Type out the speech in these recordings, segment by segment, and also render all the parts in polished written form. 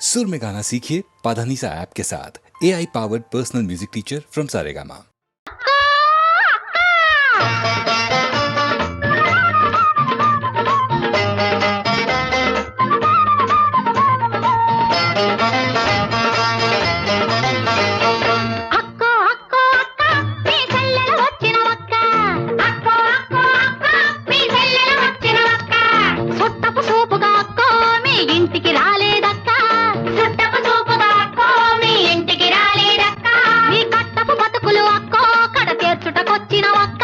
सुर में गाना सीखिए पाधानीसा ऐप के साथ। AI powered personal music teacher from Saregama. మీ కట్టపు బతుకులు అక్కో కడ తీర్చుటకొచ్చిన ఒక్క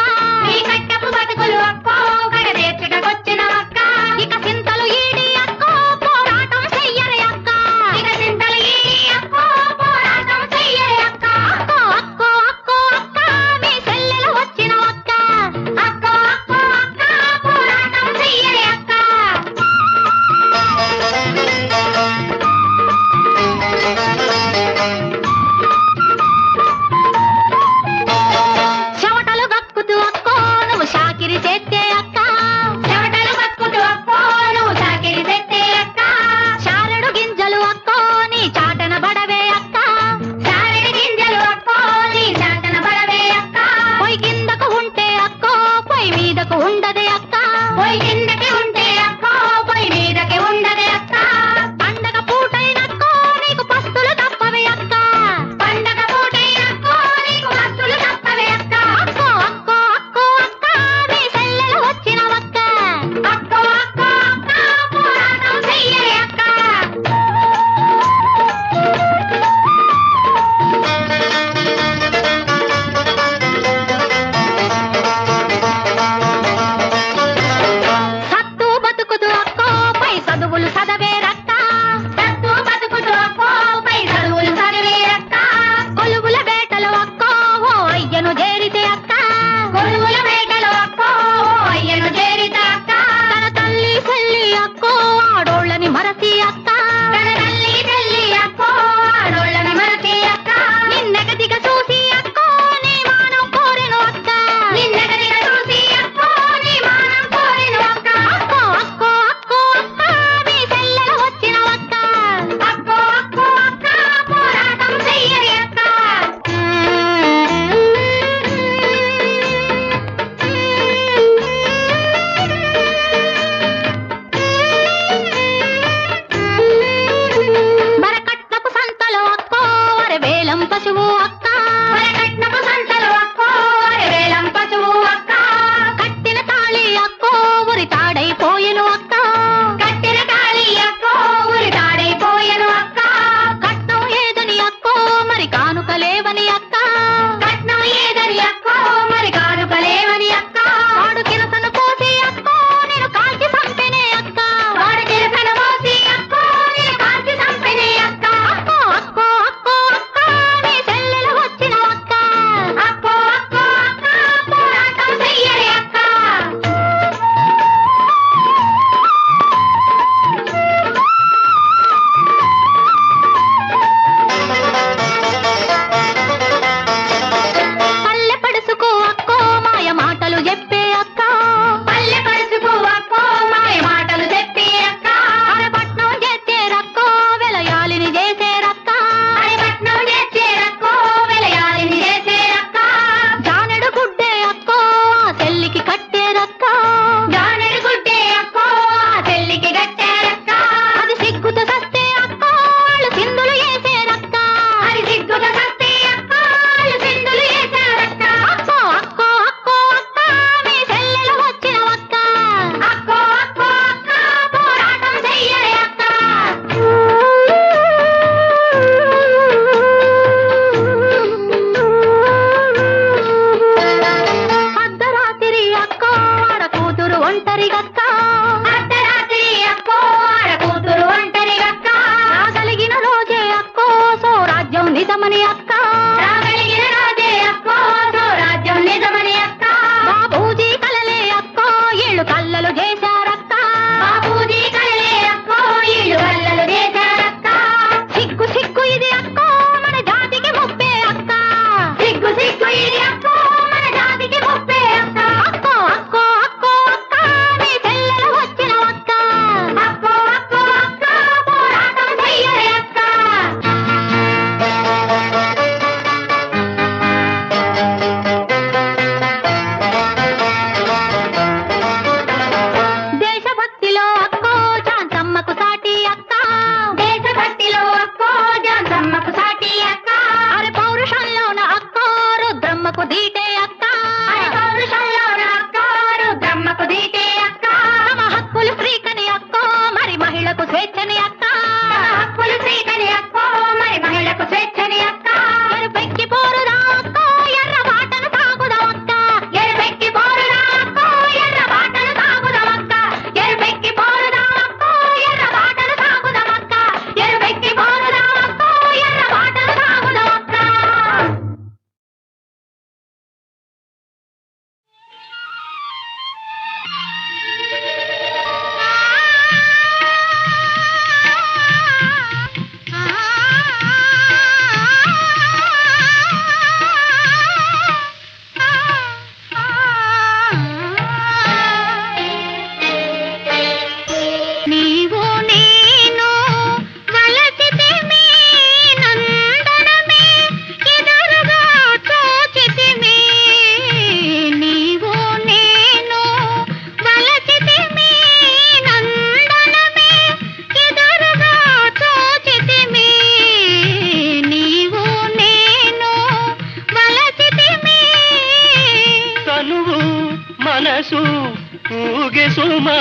ఊగే సుమా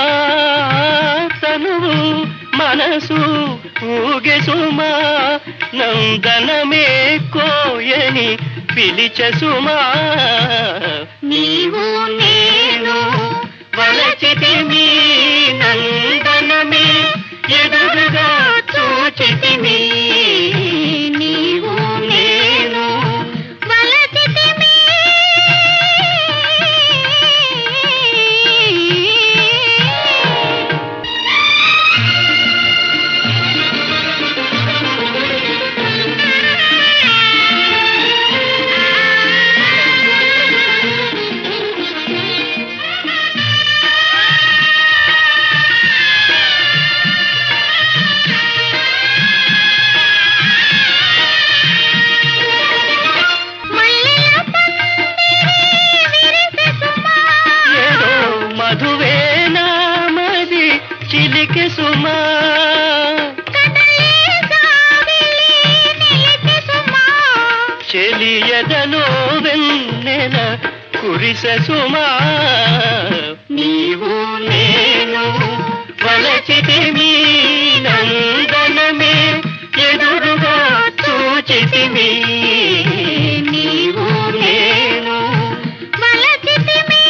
తనువు మనసు ఊగే సుమా నందనమే కోయని పిలిచె సుమా నీవు నేను వలచితిమి నందనమే ఎదురుగా చూచితిమి నీవు నేను వలచితిమి చిలికి సుమా చెలియదలో వెన్నెల కురిసె సుమా నీవు నేను వలచితిమి నందనమే ఎదురుగా చూచితిమి నీవు నేను వలచితిమి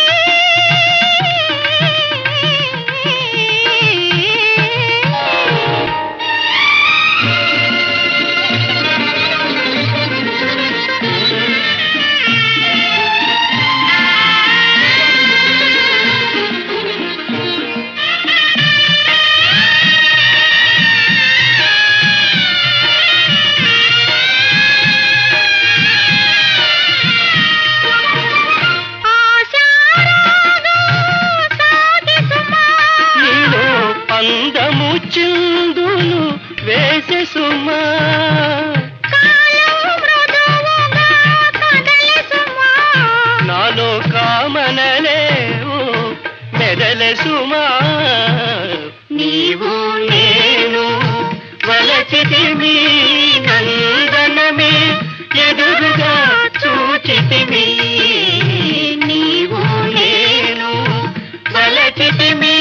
అందము చిందులు వేసే సుమా నాలో కామనలే మెదలే సుమా నీవు నేను వలచితిమి నందనమే ఎదురుగా చూచితిమి నీవు నేను వలచితిమి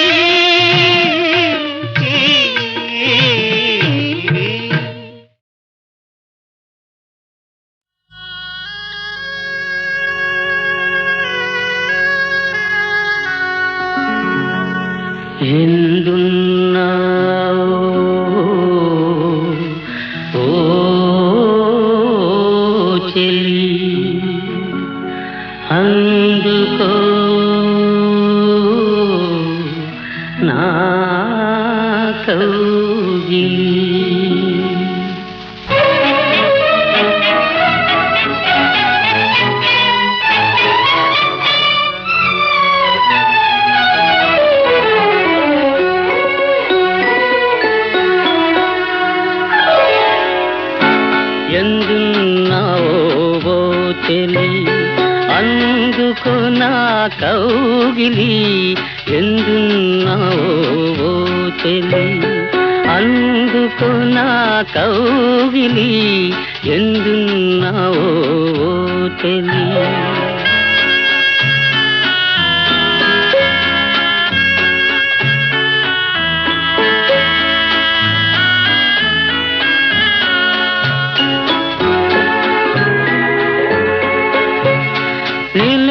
ఎందున్నావో ఓ చెలి అందుకో నా కౌగిలి ఎందున్నావో చెలి అందుకు నా కౌగిలి ఎందున్నావో చెలి అందుకు నా కౌగిలి ఎందున్నావో చెలి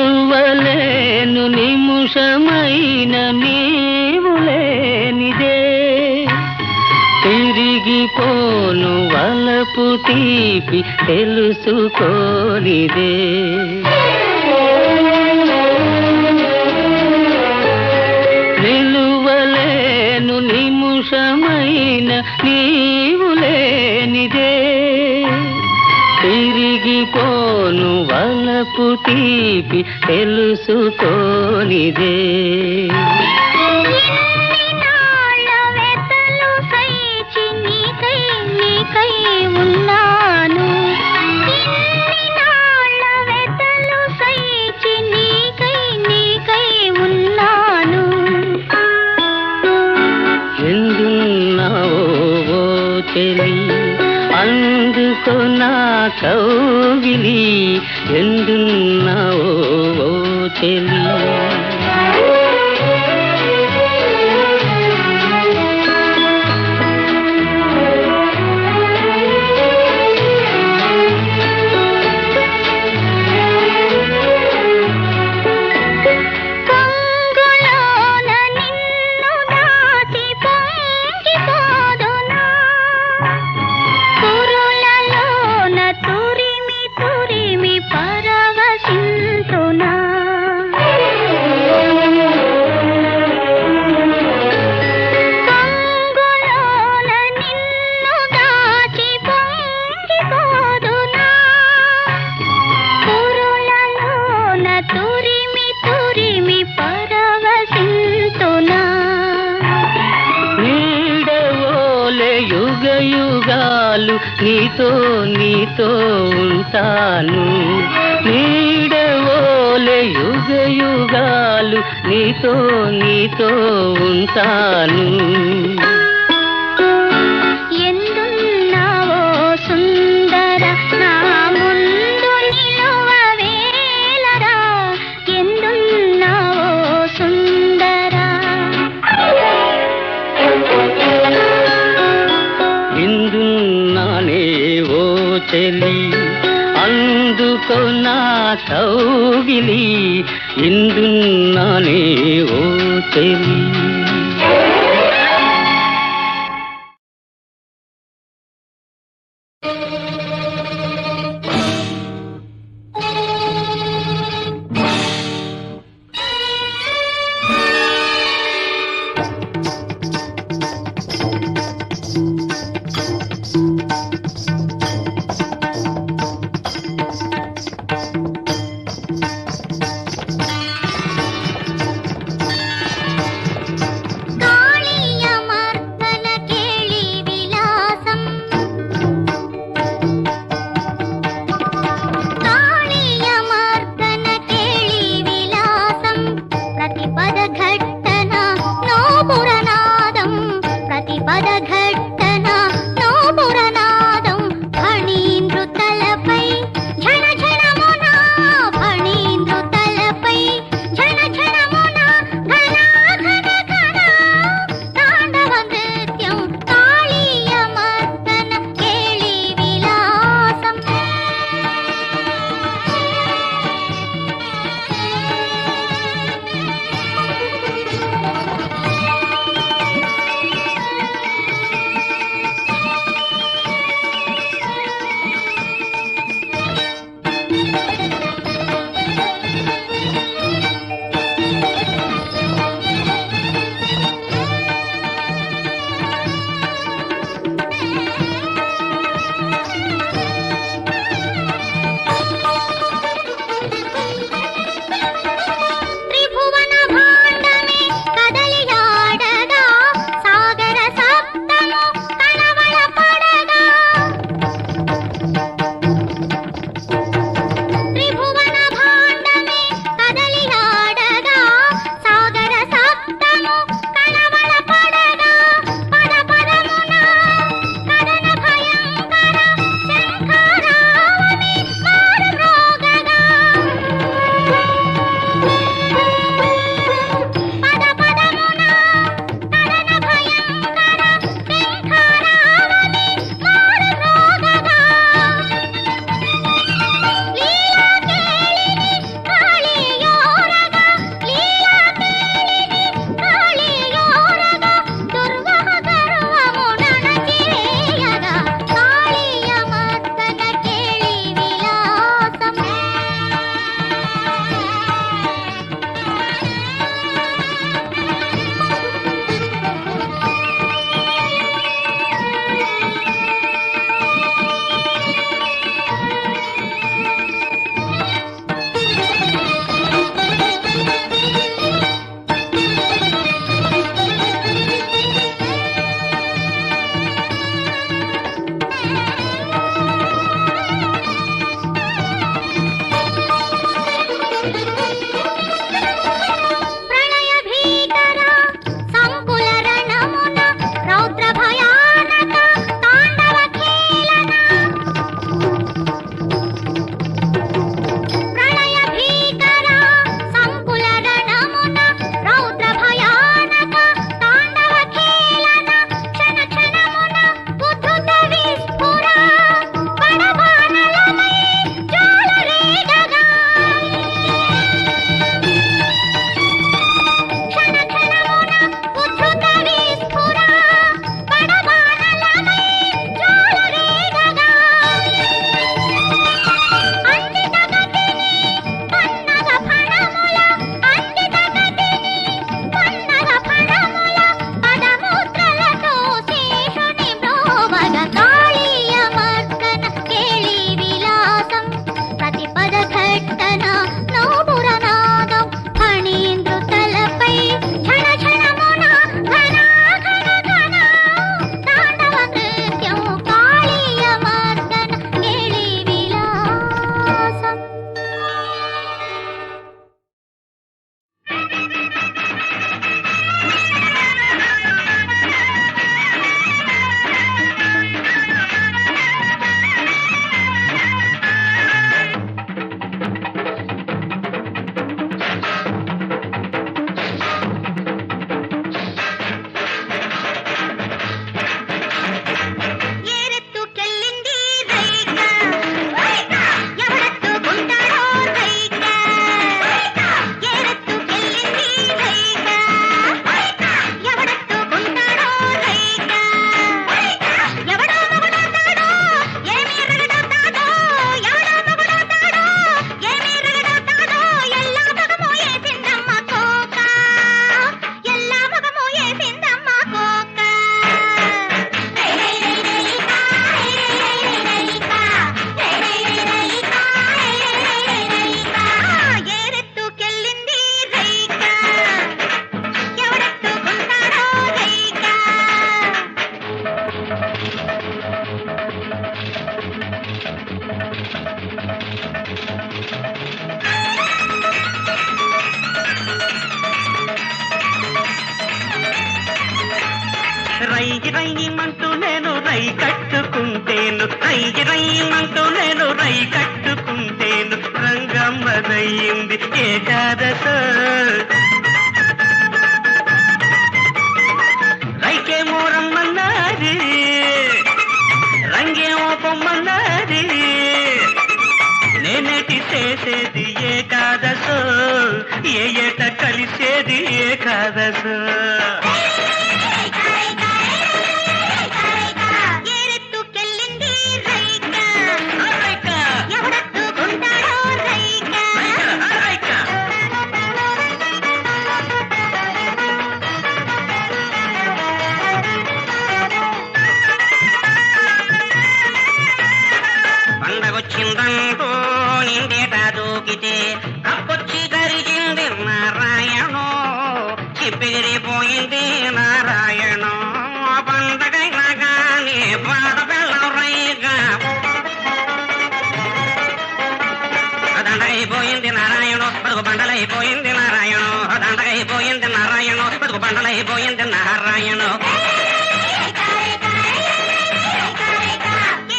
నిలువలేను నిముషమైన నీవు లేనిదే తిరిగిపోను వలపు తీపి తెలుసుకోనిదే నిలువలేను నిముషమైన నీవు లేనిదే తిరిగిపోను వలపు తీపి తెలుసుకోనిదే ఉన్నాను నా కౌగిలి ఎందున్నావో చెలి యుగాలు నీతో నీతో ఉంటాను, నీడవోలే యుగ యుగాలు నీతో నీతో ఉంటాను. ఎందున్నావో సుందర నా ముందు నిలువవేలరా, ఎందున్నావో సుందర. ఇందున్నానే ఓ చెలి అందుకో నా కౌగిలి, ఇందున్నానే ఓ చెలి. కాళీయ మర్దన కేళి విలాసం రై కట్టుకుంటేను రై రయ్యమంటూ నేను రై కట్టుకుంటేను రంగమ్మదయ్యింది ఏకాదశ రైకేమో రమ్మన్నది రంగేమో పొమ్మన్నది నేనేటి చేసేది ఏకాదశో ఏ ఏట కలిసేది ఏకాదశో ఏరెత్తుకెళ్ళింది రైక ఎవడెత్తుకుంటాడో రైక పండగొచ్చిందంటూ నిండేట దూకితే కప్పొచ్చి కరిగింది నారాయణో చిప్పిగిరిపోయింది నారాయణో పండగైనా కానీ పాడబెళ్ళం రైగా దండగైపోయింది నారాయణో బతుకు బండలైపోయింది నారాయణో దండగైపోయింది నారాయణో బతుకు బండలైపోయింది నారాయణో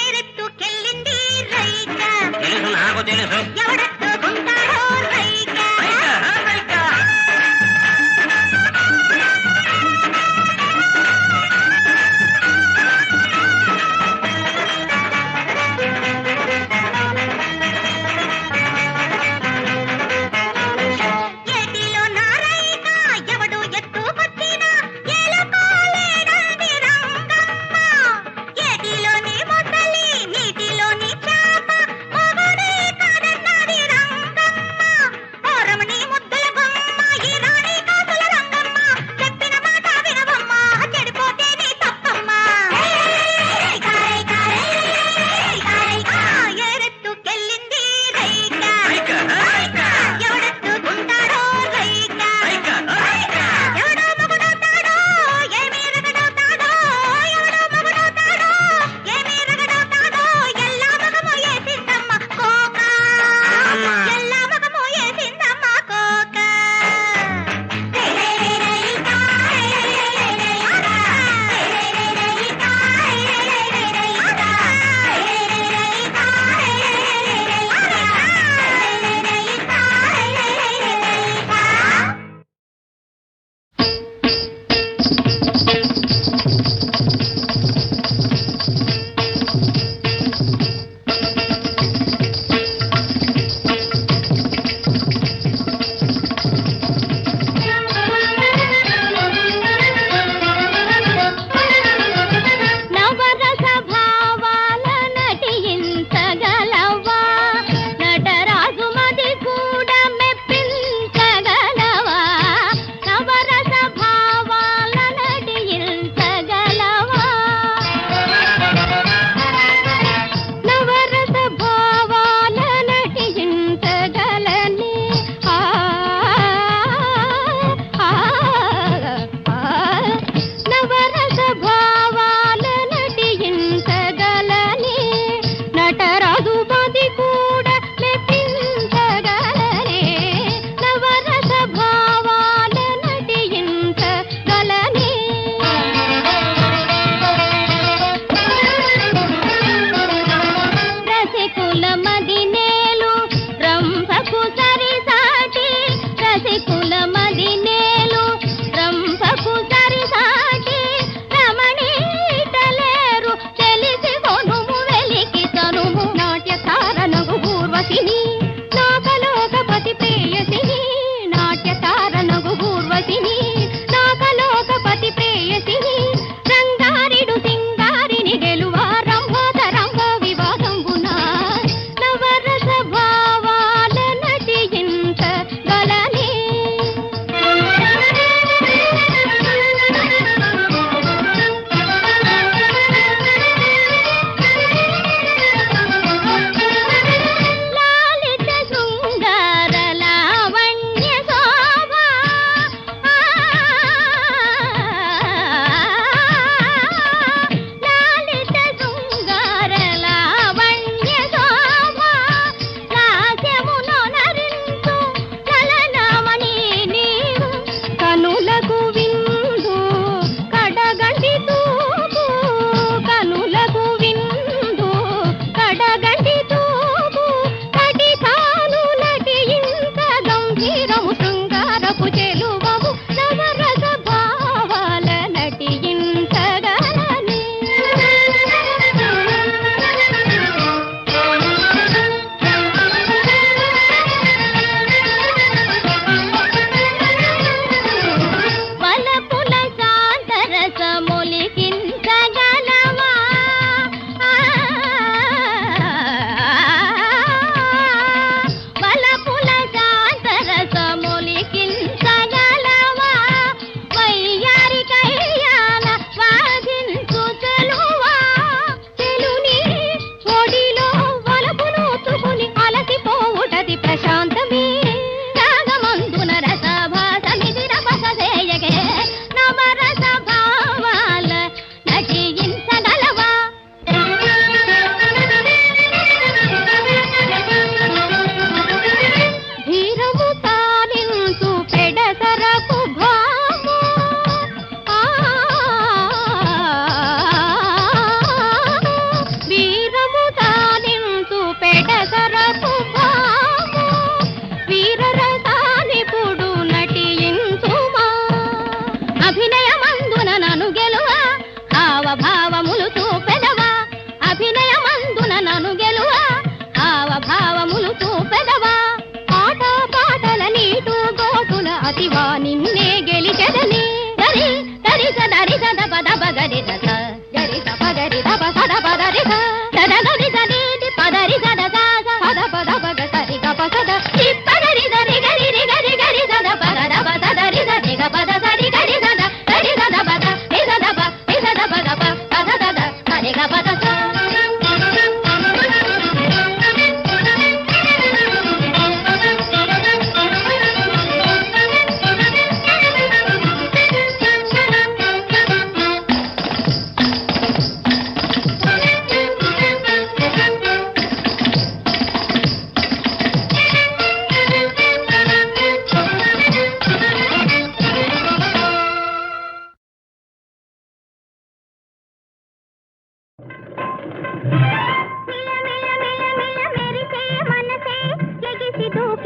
ఏరెత్తుకెళ్ళింది రైక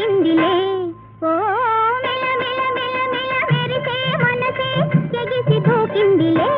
దూకిందిలే ఓ మెల మెల మెల మెల మెరిసే మనసే ఎగిసి దూకిందిలే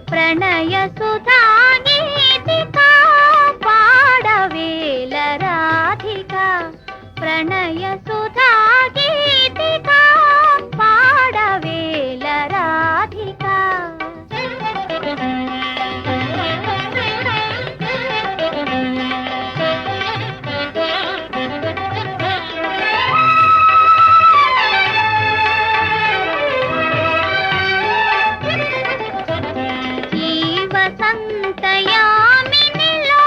ప్రణయ సుధా గీతికా పాడవేల రాధికా ప్రణయ సుధా గీతికా పాడవేల రాధికా సంతయామినిలో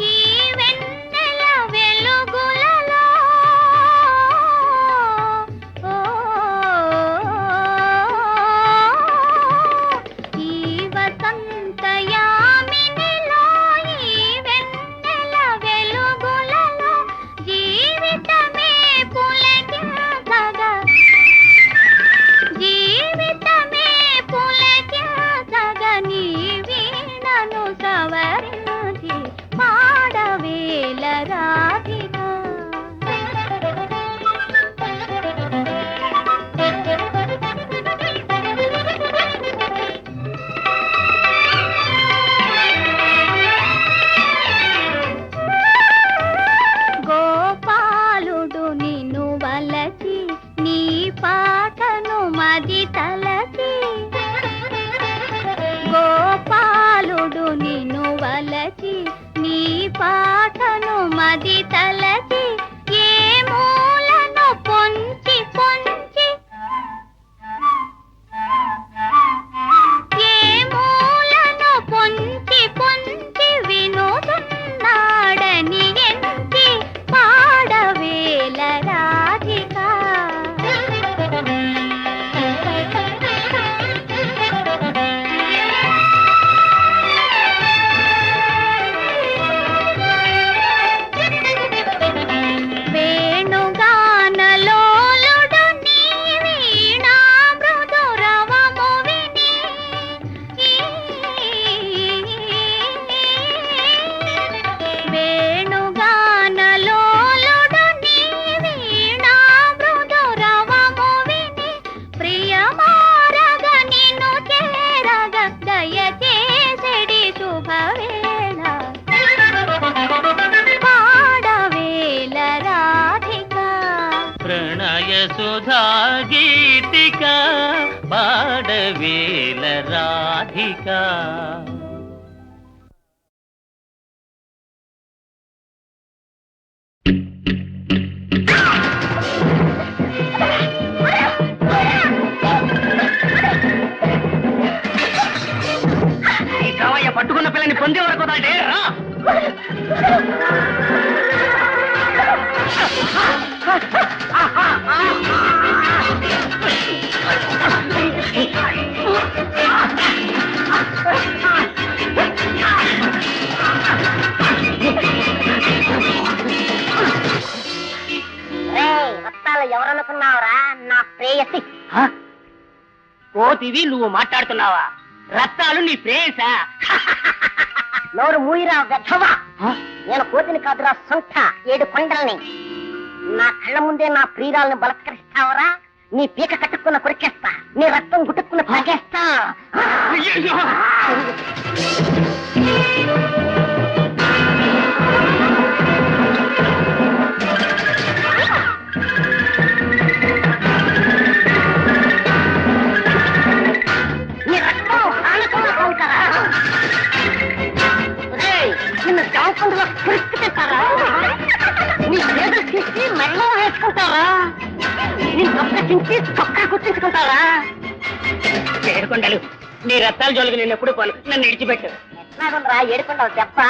ఈ వెన్నెల వెలుగులలో ఈ వసంతయామినిలో ఈ వెన్నెల వెలుగులలో జీవితమే పులకించగా జీవితమే పులకించగని వీణను సవరించి పాడవేల రాధికా గోపాలుడు నిన్ను వలచి నీ పాటను మది తలచి గోపాలుడు నిన్ను వలచి నీ పాటను మది తలచి ఏ మూలను రాధికా పాడవేల రాధికా. ఈ కావయ్య పట్టుకున్న పిల్లని పొందే వరకు వదలండి, రా. రత్తాలు ఎవరనుకున్నావురా? నా ప్రేయసి. కోతివి నువ్వు మాట్లాడుతున్నావా? రత్తాలు నీ ప్రేయసా? నోరు మూయిరా వెధవా. నేను కోతిని కాదురా, సొంత 7 కొండల్ని. నా కళ్ళ ముందే నా ప్రియురాల్ని బలత్కరిస్తావరా? నీ పీక కట్టుకున్న కొరికేస్తా, నీ రక్తం గుట్టుకున్న తాగేస్తా. నీ రక్తం ఆనుకున్న కొంకరా. నిన్ను జాంకుండలో కురికిస్తారా? నీ చేతులు తీసి మెల్లో వేసుకుంటారా? నీ దొక్క చించి చొక్కా గుర్తించుకుంటారా? ఏడుకొండలు, నీ రత్తాల జోలికి నేను ఎప్పుడు పోను, నన్ను విడిచిపెట్టు. ఎట్లాగుందిరా ఏడుకుంటావు దెబ్బ?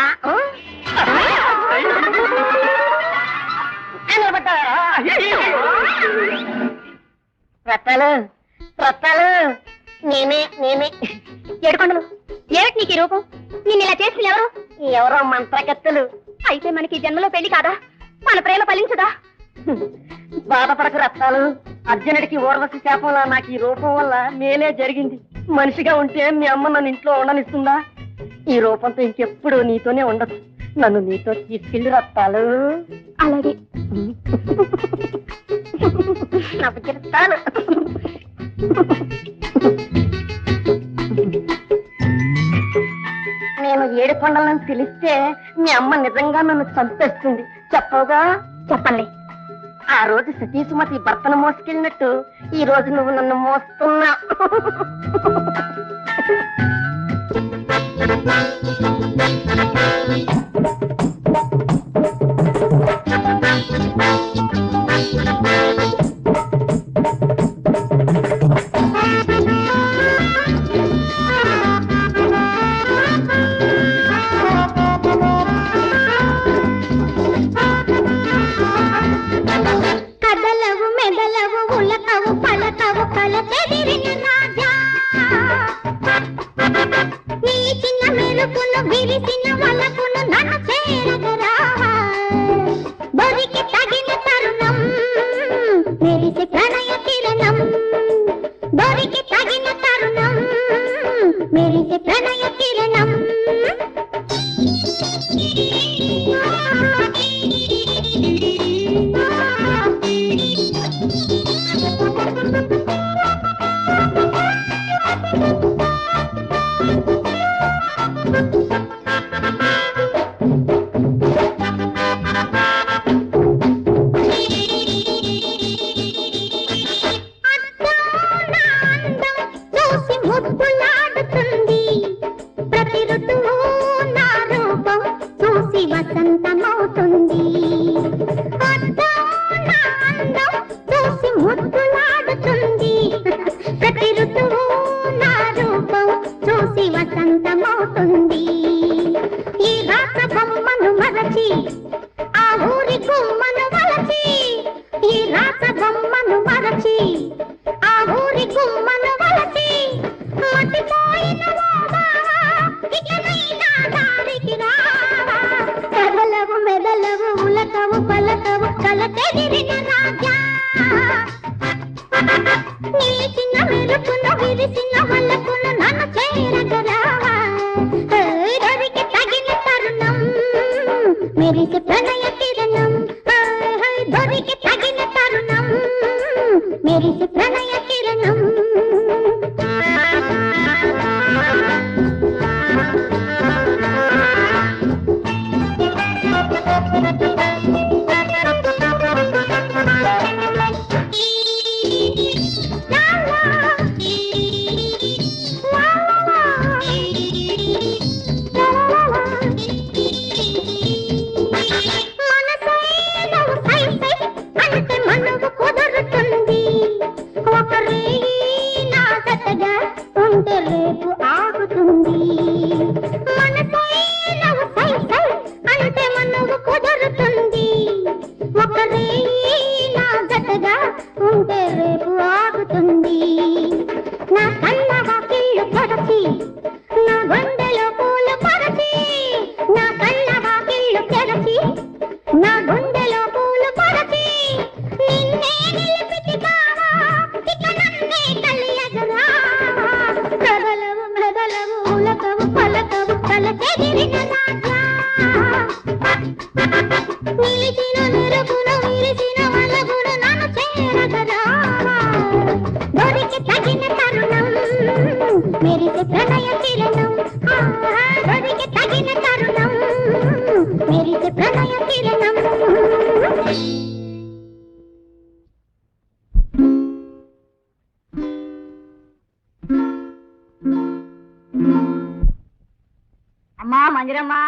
నిలబడ్డారా? రత్తాలు రత్తాలు, నేనే ఏడుకొండలు. ఏమిటి నీకు ఈ రూపం? నిన్ను ఇలా చేసిన ఎవరు? ఎవరో మంత్రగత్తులు. అయితే మనకి ఈ జన్మలో పెళ్లి కాదా? మన ప్రేమ ఫలించదా? బాధపడకు రత్తాలు. అర్జునుడికి ఊర్వశి శాపంలా నాకు ఈ రూపం వల్ల మేలే జరిగింది. మనిషిగా ఉంటే మీ అమ్మ నన్ను ఇంట్లో ఉండనిస్తుందా? ఈ రూపంతో ఇంకెప్పుడు నీతోనే ఉండదు. నన్ను నీతో తీసుకెళ్ళి రత్తాలు. అలాగే నవ్వుతాను. నేను 7 కొండలను తెలిస్తే మీ అమ్మ నిజంగా నన్ను చంపేస్తుంది. చెప్పవుగా? చెప్పండి. ఆ రోజు సతీసుమతి భర్తను మోసుకెళ్ళినట్టు ఈ రోజు నువ్వు నన్ను మోస్తున్నా. కదలవు మెదలవు ఉలకవు పలకవు కలతెదిరిన రాజా. నీ చిన్న మెరుపును విరిసిన వలపును నన్ను చేరగరావా. బరికి తగిన తరుణం మెరిసి ప్రణయ కిరణం. బరికి తగిన తరుణం మెరిసి ప్రణయ కిరణం. ప్రతి ఋతువు నా రూపం చూసి వసంతమవుతుంది. చూసి ముద్దులాడుతుంది. ప్రతి ఋతువు నా రూపం చూసి వసంతమవుతుంది. ఈ రాస బొమ్మను మరచి ఆ ఊరి గుమ్మను వలచి. ఈ రాస బొమ్మను మరచి ఆ ఊరి గుమ్మను వలచి. మతిపోయిన కదలవు మెదలవు ఉలకవు పలకవు కలతెదిరిన రాజా. నీ చిన్న మెరుపును విరిసిన వలపును నన్ను చేరగరావా. దొరికి తగిన తరుణం మెరిసి ప్రణయ కిరణం. దొరికి తగిన తరుణం మెరిసి ప్రణయ కిరణం. La la ఉదయ కిరణం. అమ్మా మంజరమ్మా,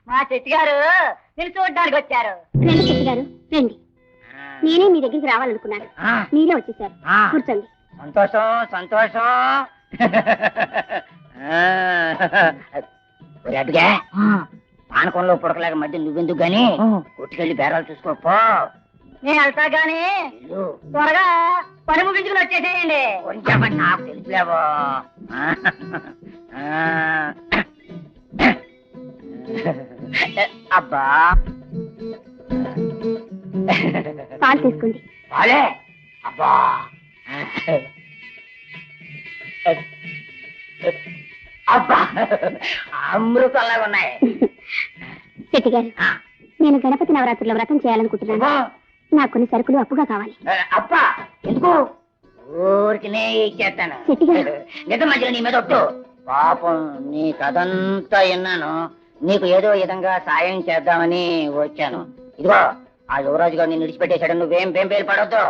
మా చెట్టు గారు నేను చూడడానికి వచ్చారు. రండి చెట్టు గారు రండి. నేనే మీ దగ్గరికి రావాలనుకున్నాను, మీరే వచ్చేసారు. కూర్చోండి. సంతోషం సంతోషం. అటుగా పానకంలో పుడకలాగా మధ్య నువ్వెందుకు గాని కొట్టుకెళ్ళి బేరాలు చూసుకోపో. నేను వెళ్తా గానీ త్వరగా పని ముగించుకుని వచ్చేసేయండి. కొంచెం నాకు తెలుసులేవో. అబ్బా పాలు తీసుకోండి. వాలే అబ్బా అబ్బా అమృతంలాగా ఉన్నాయి. చెట్టి గారు, నేను గణపతి నవరాత్రుల వ్రతం చేయాలనుకుంటున్నాను. నాకు కొన్ని సరుకులు అప్పుగా కావాలి. అబ్బా ఎందుకు ఊరికినే ఇచ్చేస్తాను. చెట్టి గారు, నిజం మధ్యలో నీ మీద ఒట్టు. పాపం నీ కథంతా విన్నాను, నీకు ఏదో విధంగా సాయం చేద్దామని వచ్చాను. ఇదిగో ఆ యువరాజు గారు నిన్ను విడిచిపెట్టేశాడు, నువ్వేం పేరు పడొద్దు.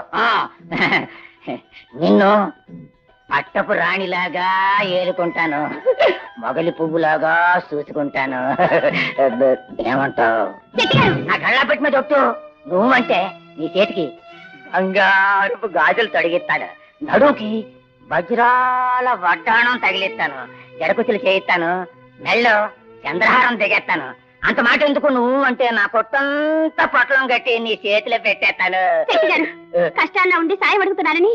నిన్ను అట్టపు రాణిలాగా ఏరుకుంటాను, మొగలి పువ్వులాగా చూసుకుంటాను. ఏమంటావు? నా కళ్ళ పెట్టి మీద ఒట్టు. నువ్వంటే నీ చేతికి బంగారపు గాజులు తొడిగిస్తాను, నడుకి వజ్రాల వడ్డాణం తగిలిస్తాను, జడకుచులు చేయిస్తాను, మెళ్ళో చంద్రహారం దిగేస్తాను. అంత మాట ఎందుకు, నువ్వు అంటే నా కొట్టంతా పొట్లం కట్టి నీ చేతిలో పెట్టేస్తాను. కష్టాల్లో ఉండి సాయం అడుగుతున్నానని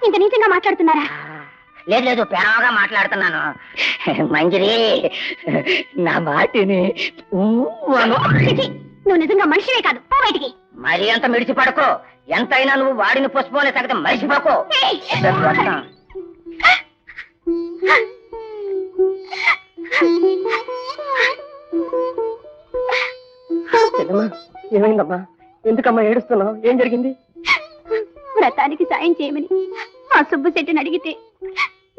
ఇంత నీచంగా మాట్లాడుతున్నారా? లేదు లేదు, ప్రేమగా మాట్లాడుతున్నాను. మంజరి నా మాటిని నువ్వు నిజంగా మనిషివే కాదు, పో బయటికి. మరి అంత మిడిచి పడుకో, ఎంతైనా నువ్వు వాడిని పుష్పనే సంగతి మరిచిపోకో. ఏమైందమ్మా? ఎందుకమ్మా ఏడుస్తున్నావు? ఏం జరిగింది? వ్రతానికి సాయం చేయమని ఆ సుబ్బు శెట్టిని అడిగితే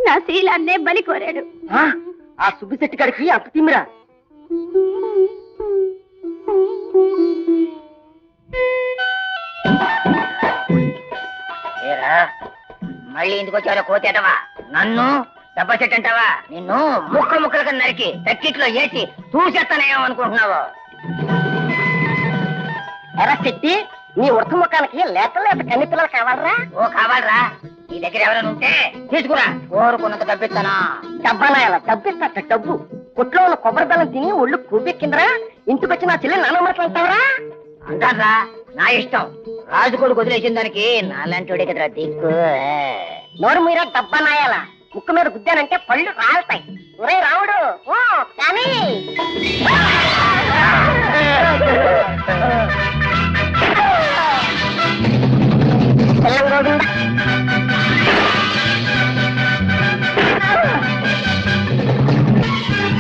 నా శీలాన్నే బలి కోరాడు. ఆ సుబ్బిశెట్టి గారికి అంత తిమ్మిరా? ఏరా మళ్ళీ ఎందుకు వచ్చారో కోతేటవా? నన్ను దెబ్బ చెట్టు అంటావా? నిన్ను ముక్కలుగా నరికి తక్కిట్లో వేసి చూసేస్తానేమో అనుకుంటున్నావు? ఎరా చెట్టి, నీ ఉడత ముఖానికి లేత లేత కన్ని పిల్లలు కావాలరా? ఓ కావాలరా, నీ దగ్గర ఎవరైనా ఉంటే తీసుకురా, కోరుకున్నంత డబ్బిస్తానా? డబ్బానాయాల డబ్బిస్తా. డబ్బు కొట్లో ఉన్న కొబ్బరి బెల్లం తిని ఒళ్ళు కూపెక్కిందిరా. ఇంటికి వచ్చి నా చెల్లి నాన్న మాట్లాడతావరా? అంటారా, నా ఇష్టం. రాజు కొడుకు వదిలేసిన దానికి నాలాంటి కదరా దిక్కు. నోరు మీరా డబ్బానాయాల, ముక్కు మీద గుద్దానంటే పళ్ళు రాలుతాయి. ఒరే రావుడు, ఓ కానీ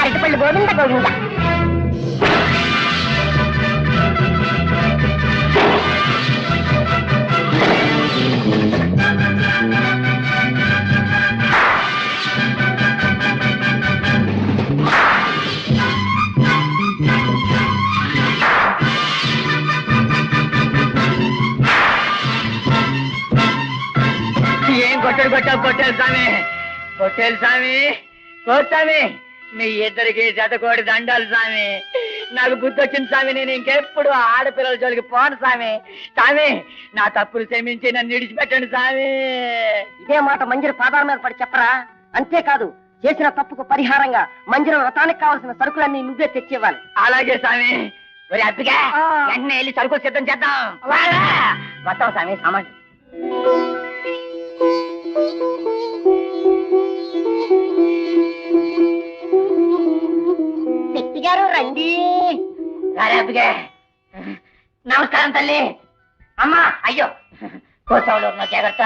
అరటిపళ్ళు గోవింద గోవింద. ఏం కొట్టాడు స్వామి, కొట్టేలు స్వామి, కోర్చామి. మీ ఇద్దరికి జతకోడి దండాలు స్వామి. నాకు బుద్ధి వచ్చింది స్వామి, నేను ఇంకెప్పుడు ఆడపిల్లల జోలికి పోను స్వామి. స్వామి నా తప్పులు క్షమించి నన్ను విడిచిపెట్టండి స్వామి. ఇదే మాట మంజరి పాదాల మీద పడి చెప్పరా? అంతేకాదు, చేసిన తప్పుకు పరిహారంగా మంజరి వ్రతానికి కావాల్సిన సరుకులన్నీ నువ్వే తెచ్చివ్వాలి. అలాగే స్వామి. మరి అప్పగా వెంటనే వెళ్ళి సరుకులు సిద్ధం చేద్దాం. వస్తాం స్వామి, సామాన్. శక్తి గారు రండి. రారాపిగా. నమస్కారం తల్లి. అమ్మా, అయ్యో కోసంలో ఉన్న జాగ్రత్త.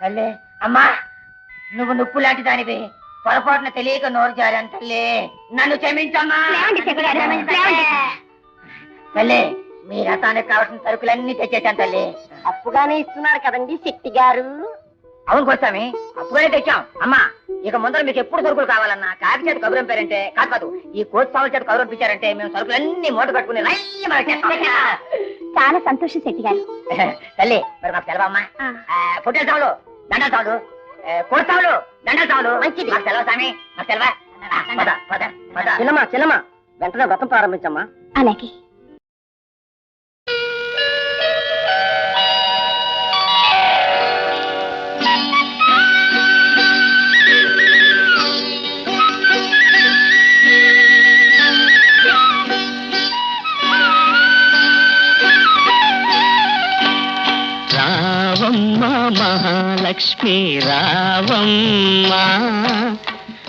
తల్లి, అమ్మా నువ్వు నుప్పు లాంటి దానివి, పొరపాటున తెలియక నోరు జారాను తల్లి, నన్ను క్షమించమ్మా. తల్లి, మీ రథానికి కావాల్సిన సరుకులన్నీ తెచ్చేశాను తల్లి. అప్పుగానే ఇస్తున్నారు కదండి శెట్టి గారు. అవును కోస్తామి, అప్పుడే తెచ్చాం. అమ్మా, ఇక ముందర మీకు ఎప్పుడు సరుకులు కావాలన్నా కాకి చేతి కబురు పంపారంటే కాదు ఈ కోచ్ సావుల చేతి కబురు పంపించారంటే మేము సరుకులన్నీ మూట కట్టుకుని చాలా సంతోషం శెట్టి గారు. తల్లి మరి మాకు సెలవు అమ్మా. పొట్టేల సావులు, దండల సావులు, కోచ్ సావులు, దండల సావులు మంచిది. మాకు సెలవు స్వామి, మాకు సెలవా. చిన్నమ్మా చిన్నమ్మా, వెంటనే వ్రతం ప్రారంభించమ్మా. అలాగే. రావమ్మ మహాలక్ష్మి రావమ్మ,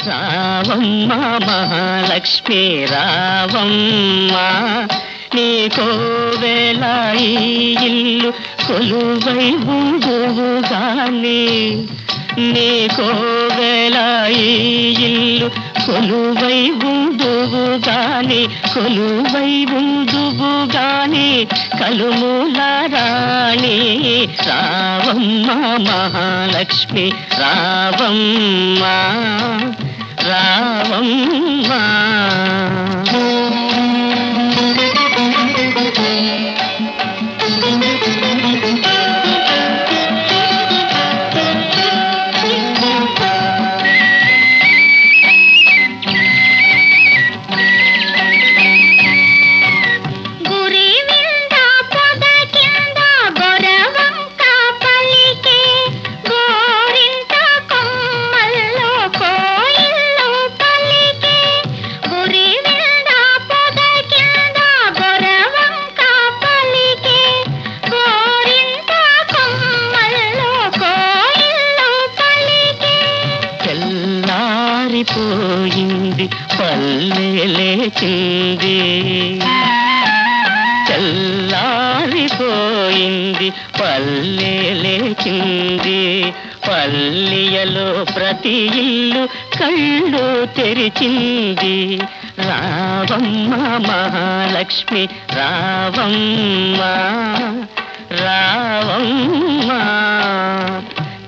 రావమ్మ మహాలక్ష్మి రావమ్మ, నీకోవేళ ఈ ఇల్లు కొలువై ఉందువుగాని, నీకోవేళ ఈ ఇల్లు కొలువై ఉందువుగాని, కొలువై ఉందువుగాని కలుమూల రాణి రావమ్మ మహాలక్ష్మి రావమ్మ, రావమ్మ. పోయింది పల్లె లేచింది, చల్లారిపోయింది పల్లె లేచింది, పల్లెయలో ప్రతి ఇల్లు కళ్ళు తెరిచింది. రావమ్మ మహాలక్ష్మి రావమ్మ, రావమ్మ.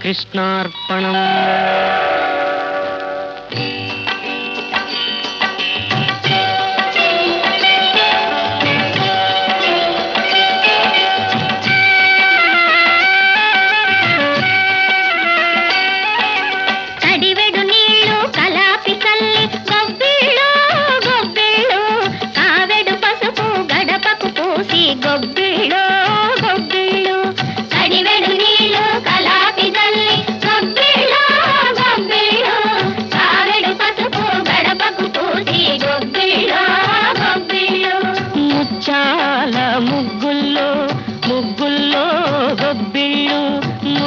కృష్ణార్పణం.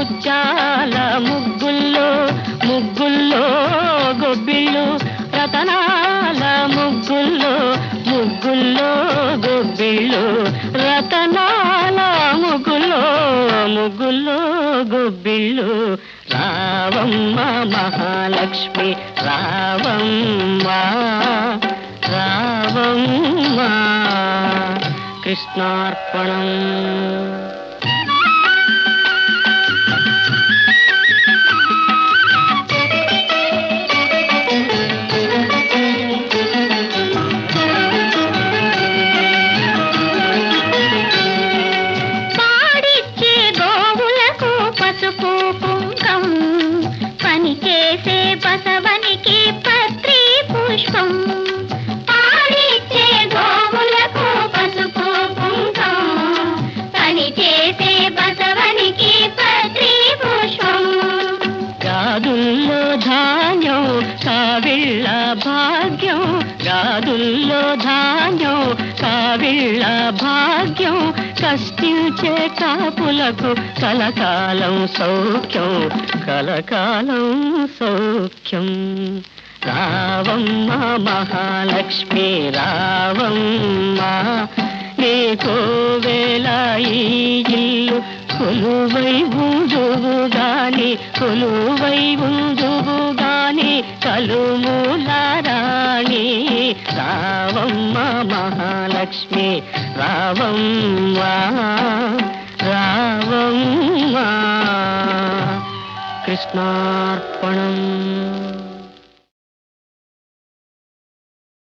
ముత్యాల ముగ్గుల్లో ముగ్గుల్లో గొబ్బిళ్ళు, రతనాల ముగ్గుల్లో ముగ్గుల్లో గొబ్బిళ్ళు, రతనాల ముగ్గుల్లో ముగ్గుల్లో గొబ్బిళ్ళు. రావమ్మ మహాలక్ష్మి రావమ్మ, రావమ్మ. కృష్ణార్పణం. కావిళ్ళ భాగ్యం, గాదుల్లో ధాన్యం కావిళ్ళ భాగ్యం, కష్టించే కాపులకు కలకాలం సౌఖ్యం, కలకాలం సౌఖ్యం. రావమ్మ మహాలక్ష్మి రావమ్మ, నీకోవేళ ఈ ఇల్లు కొలువై ఉందువుగాని, కొలువై ఉందువుగాని కలుమూల రాణి రావమ్మ మహాలక్ష్మి రావమ్మ, రావమ్మ. కృష్ణార్పణం.